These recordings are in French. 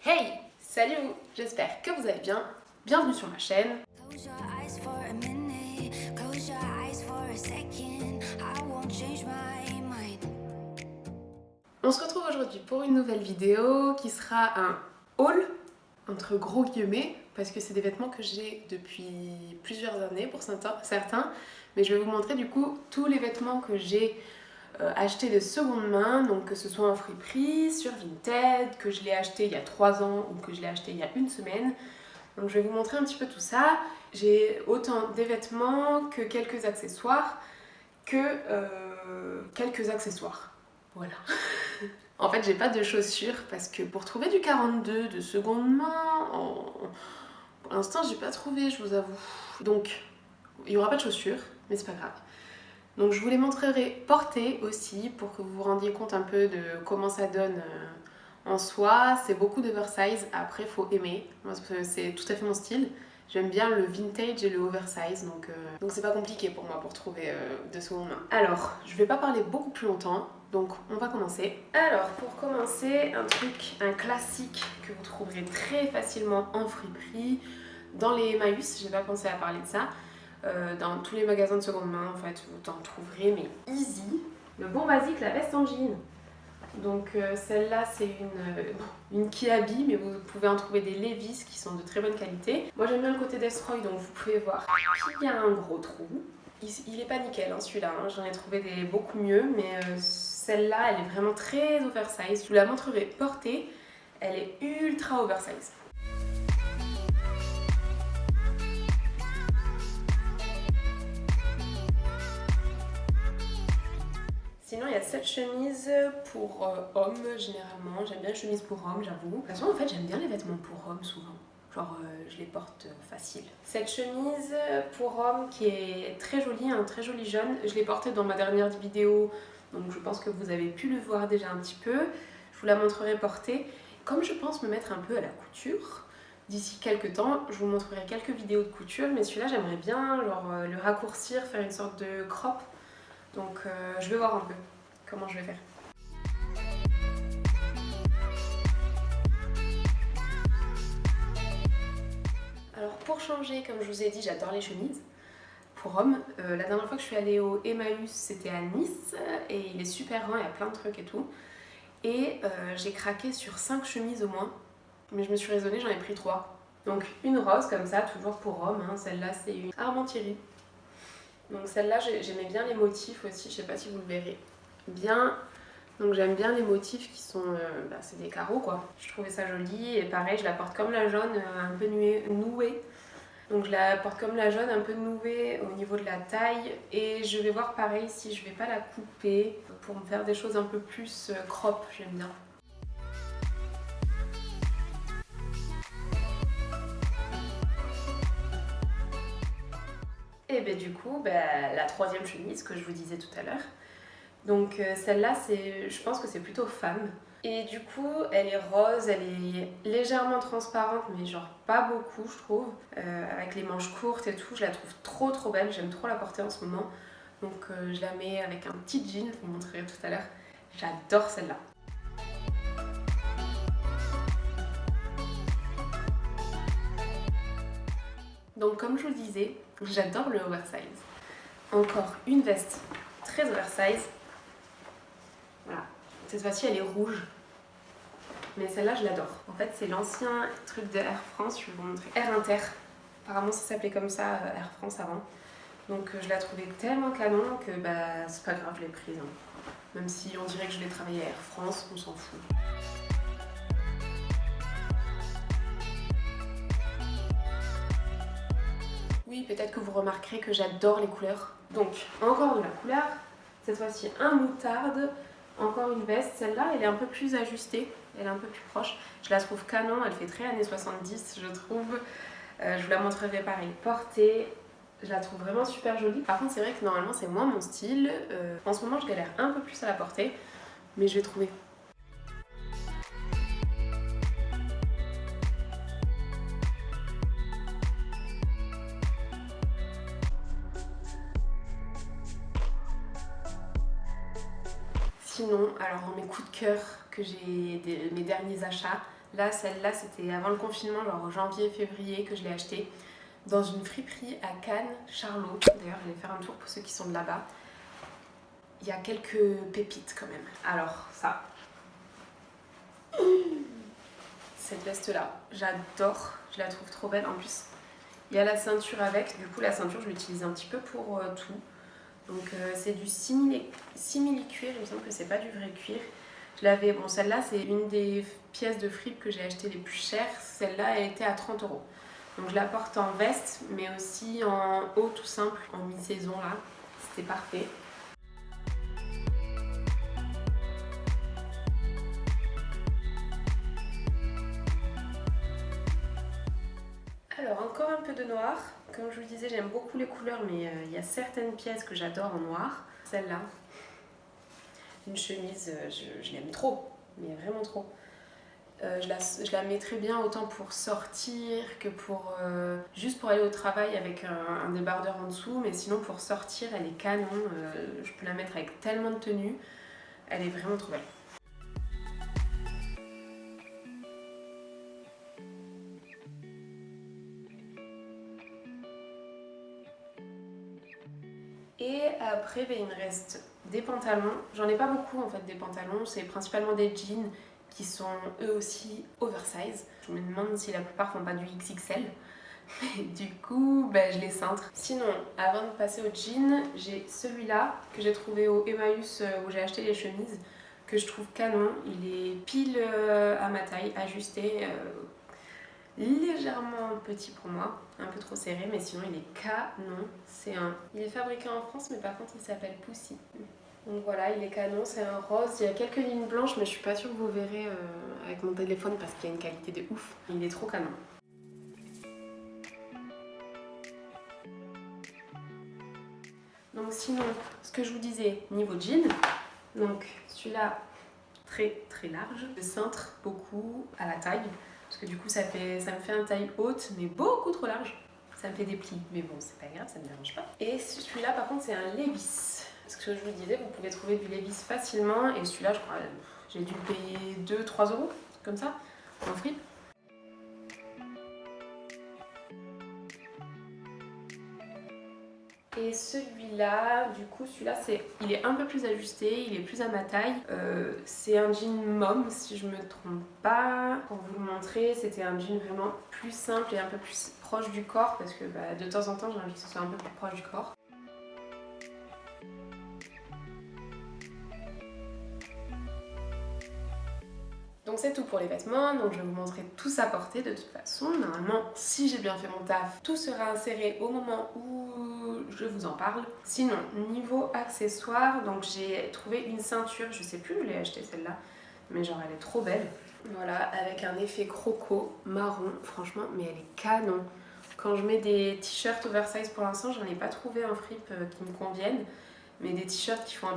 Hey! Salut! J'espère que vous allez bien. Bienvenue sur ma chaîne. Close your eyes for a minute. Close your eyes for a second. I won't change my mind. On se retrouve aujourd'hui pour une nouvelle vidéo qui sera un haul, entre gros guillemets, parce que c'est des vêtements que j'ai depuis plusieurs années pour certains, mais je vais vous montrer du coup tous les vêtements que j'ai achetés de seconde main, donc que ce soit en friperie, sur Vinted, que je l'ai acheté il y a 3 ans ou que je l'ai acheté il y a une semaine. Donc je vais vous montrer un petit peu tout ça. J'ai autant des vêtements que quelques accessoires, Voilà. En fait, j'ai pas de chaussures parce que pour trouver du 42 de seconde main, pour l'instant, j'ai pas trouvé, je vous avoue. Donc, il y aura pas de chaussures, mais c'est pas grave. Donc, je vous les montrerai portées aussi pour que vous vous rendiez compte un peu de comment ça donne en soi. C'est beaucoup d'oversize. Après, faut aimer. Moi, c'est tout à fait mon style. J'aime bien le vintage et le oversize, donc c'est pas compliqué pour moi pour trouver de seconde main. Alors, je vais pas parler beaucoup plus longtemps, donc on va commencer. Alors, pour commencer, un classique que vous trouverez très facilement en friperie, dans les Emmaüs, j'ai pas pensé à parler de ça, dans tous les magasins de seconde main, en fait, vous en trouverez, mais easy. Le bon basique, la veste en jean. Donc celle-là c'est une Kiabi, mais vous pouvez en trouver des Levi's qui sont de très bonne qualité. Moi j'aime bien le côté Destroy, donc vous pouvez voir qu'il y a un gros trou. Il est pas nickel hein, celui-là, hein. J'en ai trouvé des beaucoup mieux, mais celle-là elle est vraiment très oversize. Je vous la montrerai portée, elle est ultra oversize. Sinon, il y a cette chemise pour hommes, généralement. J'aime bien les chemises pour hommes, j'avoue. De toute façon, en fait, j'aime bien les vêtements pour hommes, souvent. Genre, je les porte facile. Cette chemise pour hommes qui est très jolie, un très joli jaune. Je l'ai portée dans ma dernière vidéo, donc je pense que vous avez pu le voir déjà un petit peu. Je vous la montrerai portée. Comme je pense me mettre un peu à la couture, d'ici quelques temps, je vous montrerai quelques vidéos de couture, mais celui-là, j'aimerais bien genre, le raccourcir, faire une sorte de crop. Donc je vais voir un peu comment je vais faire. Alors pour changer, comme je vous ai dit, j'adore les chemises pour hommes. La dernière fois que je suis allée au Emmaüs, c'était à Nice et il est super grand, il y a plein de trucs et tout. Et j'ai craqué sur 5 chemises au moins, mais je me suis raisonnée, j'en ai pris 3. Donc une rose comme ça, toujours pour hommes, hein. Celle-là c'est une Armentières. Donc celle-là, j'aimais bien les motifs aussi, je sais pas si vous le verrez bien. Donc j'aime bien les motifs qui sont, c'est des carreaux quoi. Je trouvais ça joli et pareil, je la porte comme la jaune, un peu nouée. Donc je la porte comme la jaune, un peu nouée au niveau de la taille. Et je vais voir pareil si je vais pas la couper pour me faire des choses un peu plus crop, j'aime bien. Et ben du coup, la troisième chemise que je vous disais tout à l'heure. Donc celle-là, je pense que c'est plutôt femme. Et du coup, elle est rose, elle est légèrement transparente, mais genre pas beaucoup, je trouve. Avec les manches courtes et tout, je la trouve trop trop belle. J'aime trop la porter en ce moment. Donc je la mets avec un petit jean, je vous montrerai tout à l'heure. J'adore celle-là. Donc comme je vous le disais, j'adore le oversize. Encore une veste très oversize. Voilà. Cette fois-ci elle est rouge. Mais celle-là je l'adore. En fait c'est l'ancien truc de Air France, je vais vous montrer. Air Inter. Apparemment ça s'appelait comme ça Air France avant. Donc je la trouvais tellement canon que c'est pas grave, je l'ai prise. Hein. Même si on dirait que je l'ai travaillée à Air France, on s'en fout. Oui, peut-être que vous remarquerez que j'adore les couleurs. Donc, encore de la couleur. Cette fois-ci, un moutarde. Encore une veste. Celle-là, elle est un peu plus ajustée. Elle est un peu plus proche. Je la trouve canon. Elle fait très années 70, je trouve. Je vous la montrerai pareil portée. Je la trouve vraiment super jolie. Par contre, c'est vrai que normalement, c'est moins mon style. En ce moment, je galère un peu plus à la porter. Mais je vais trouver. Sinon, alors dans mes coups de cœur que j'ai, mes derniers achats, Là, celle-là, c'était avant le confinement, genre janvier-février que je l'ai achetée. Dans une friperie à Cannes, Charlot. D'ailleurs, allez faire un tour pour ceux qui sont de là-bas. Il y a quelques pépites quand même. Alors, ça. Cette veste-là, j'adore. Je la trouve trop belle. En plus, il y a la ceinture avec. Du coup, la ceinture, je l'utilise un petit peu pour tout. Donc, c'est du simili-cuir. Il me semble que c'est pas du vrai cuir. Je l'avais... Bon, celle-là, c'est une des pièces de fripe que j'ai achetées les plus chères. Celle-là, elle était à 30 €. Donc je la porte en veste, mais aussi en haut tout simple, en mi-saison là. C'était parfait. Alors encore un peu de noir. Comme je vous disais, j'aime beaucoup les couleurs, mais il y a certaines pièces que j'adore en noir. Celle-là, une chemise, je l'aime trop, mais vraiment trop. Je la mets très bien autant pour sortir que pour juste pour aller au travail avec un débardeur en dessous, mais sinon pour sortir elle est canon, je peux la mettre avec tellement de tenues, elle est vraiment trop belle. Et après il me reste des pantalons, j'en ai pas beaucoup en fait des pantalons, c'est principalement des jeans qui sont eux aussi oversize. Je me demande si la plupart font pas du XXL. Du coup, je les cintre. Sinon, avant de passer au jean, j'ai celui-là que j'ai trouvé au Emmaüs où j'ai acheté les chemises, que je trouve canon. Il est pile à ma taille, ajusté, légèrement petit pour moi, un peu trop serré, mais sinon il est canon. Il est fabriqué en France, mais par contre il s'appelle Poussy. Donc voilà, il est canon, c'est un rose. Il y a quelques lignes blanches, mais je suis pas sûre que vous verrez avec mon téléphone parce qu'il y a une qualité de ouf. Il est trop canon. Donc sinon, ce que je vous disais, niveau jean, donc celui-là très très large, je cintre beaucoup à la taille, parce que du coup ça me fait une taille haute, mais beaucoup trop large. Ça me fait des plis, mais bon c'est pas grave, ça me dérange pas. Et celui-là par contre c'est un Levi's. Ce que je vous disais, vous pouvez trouver du Levi's facilement, et celui-là je crois, j'ai dû le payer 2-3 €, comme ça, en fripe. Et celui-là, du coup, il est un peu plus ajusté, il est plus à ma taille. C'est un jean mom, si je me trompe pas. Pour vous le montrer, c'était un jean vraiment plus simple et un peu plus proche du corps, parce que de temps en temps, j'ai envie que ce soit un peu plus proche du corps. Donc c'est tout pour les vêtements, donc je vais vous montrer tout ça porté de toute façon. Normalement, si j'ai bien fait mon taf, tout sera inséré au moment où je vous en parle. Sinon, niveau accessoires, donc j'ai trouvé une ceinture, je sais plus où je l'ai achetée celle-là, mais genre elle est trop belle. Voilà, avec un effet croco marron, franchement, mais elle est canon. Quand je mets des t-shirts oversize pour l'instant, j'en ai pas trouvé un fripe qui me convienne, mais des t-shirts qui font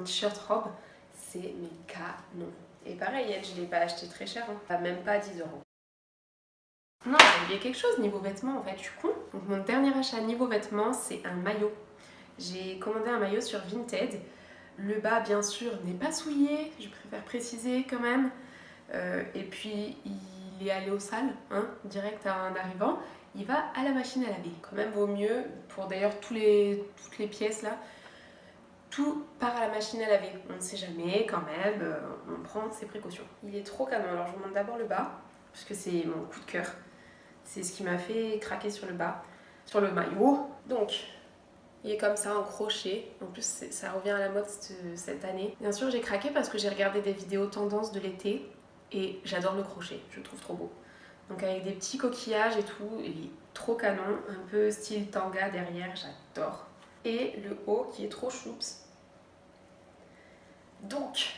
t-shirt robe, c'est mais canon. Et pareil, elle, je l'ai pas acheté très cher, hein. Même pas 10 €. Non, j'ai oublié quelque chose niveau vêtements en fait, je suis con. Donc mon dernier achat niveau vêtements, c'est un maillot. J'ai commandé un maillot sur Vinted. Le bas, bien sûr, n'est pas souillé, je préfère préciser quand même. Et puis, il est allé aux salles, hein, direct en arrivant. Il va à la machine à laver. Quand même, vaut mieux, pour d'ailleurs toutes les pièces là, tout part à la machine à laver. On ne sait jamais, quand même, on prend ses précautions. Il est trop canon. Alors, je vous montre d'abord le bas, puisque c'est mon coup de cœur. C'est ce qui m'a fait craquer sur le bas, sur le maillot. Donc, il est comme ça en crochet. En plus, ça revient à la mode cette année. Bien sûr, j'ai craqué parce que j'ai regardé des vidéos tendances de l'été et j'adore le crochet. Je le trouve trop beau. Donc, avec des petits coquillages et tout, il est trop canon. Un peu style tanga derrière, j'adore. Et le haut qui est trop choups. Donc,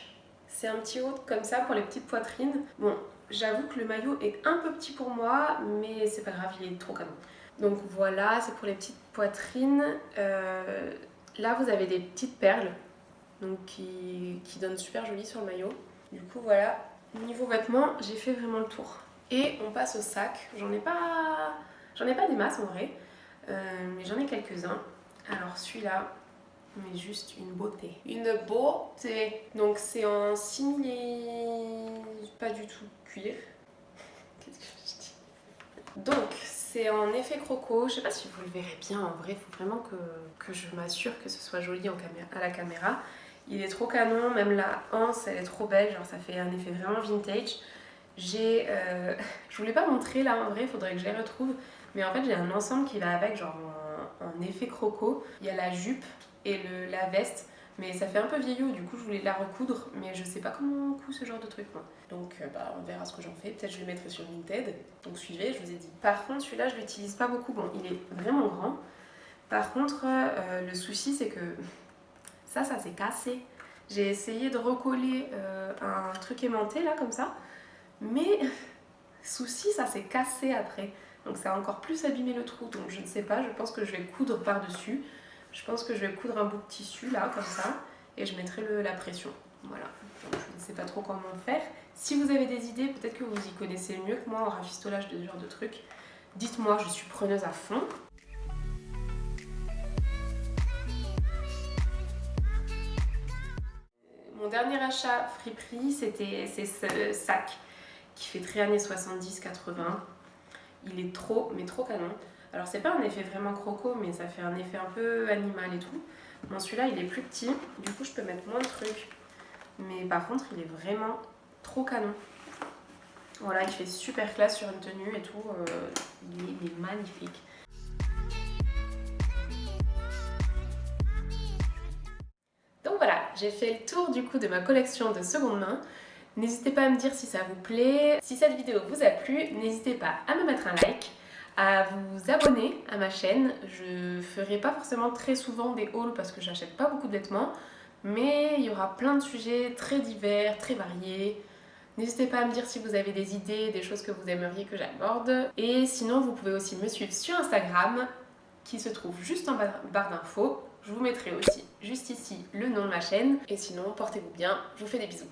c'est un petit haut comme ça pour les petites poitrines. Bon, j'avoue que le maillot est un peu petit pour moi, mais c'est pas grave, il est trop canon. Donc voilà, c'est pour les petites poitrines. Là, vous avez des petites perles donc qui donnent super joli sur le maillot. Du coup, voilà. Niveau vêtements, j'ai fait vraiment le tour. Et on passe au sac. J'en ai pas des masses en vrai, mais j'en ai quelques-uns. Alors celui-là, mais juste une beauté. Une beauté. Donc c'est en simili... pas du tout cuir. Qu'est-ce que je dis? Donc c'est en effet croco. Je sais pas si vous le verrez bien en vrai. Il faut vraiment que je m'assure que ce soit joli à la caméra. Il est trop canon. Même la anse elle est trop belle. Genre ça fait un effet vraiment vintage. Je voulais pas montrer là en vrai. Il faudrait que je les retrouve. Mais en fait j'ai un ensemble qui va avec genre en effet croco. Il y a la jupe et la veste, mais ça fait un peu vieillot, du coup je voulais la recoudre, mais je sais pas comment on coud ce genre de truc moi. Donc on verra ce que j'en fais, peut-être je le mettrai sur Vinted, donc suivez, je vous ai dit. Par contre celui-là je l'utilise pas beaucoup, bon il est vraiment grand, par contre le souci c'est que ça s'est cassé. J'ai essayé de recoller un truc aimanté là comme ça, mais souci ça s'est cassé après. Donc ça a encore plus abîmé le trou, donc je ne sais pas, je pense que je vais coudre par-dessus. Je pense que je vais coudre un bout de tissu là, comme ça, et je mettrai la pression. Voilà, donc je ne sais pas trop comment faire. Si vous avez des idées, peut-être que vous y connaissez mieux que moi en rafistolage de ce genre de trucs. Dites-moi, je suis preneuse à fond. Mon dernier achat friperie, c'est ce sac qui fait très années 70-80. Il est trop, mais trop canon. Alors c'est pas un effet vraiment croco, mais ça fait un effet un peu animal et tout. Bon celui-là il est plus petit, du coup je peux mettre moins de trucs. Mais par contre il est vraiment trop canon. Voilà, il fait super classe sur une tenue et tout. Il est magnifique. Donc voilà, j'ai fait le tour du coup de ma collection de seconde main. N'hésitez pas à me dire si ça vous plaît. Si cette vidéo vous a plu, n'hésitez pas à me mettre un like, à vous abonner à ma chaîne. Je ferai pas forcément très souvent des hauls parce que j'achète pas beaucoup de vêtements, mais il y aura plein de sujets très divers, très variés. N'hésitez pas à me dire si vous avez des idées, des choses que vous aimeriez que j'aborde. Et sinon, vous pouvez aussi me suivre sur Instagram, qui se trouve juste en barre d'infos. Je vous mettrai aussi juste ici le nom de ma chaîne. Et sinon, portez-vous bien. Je vous fais des bisous.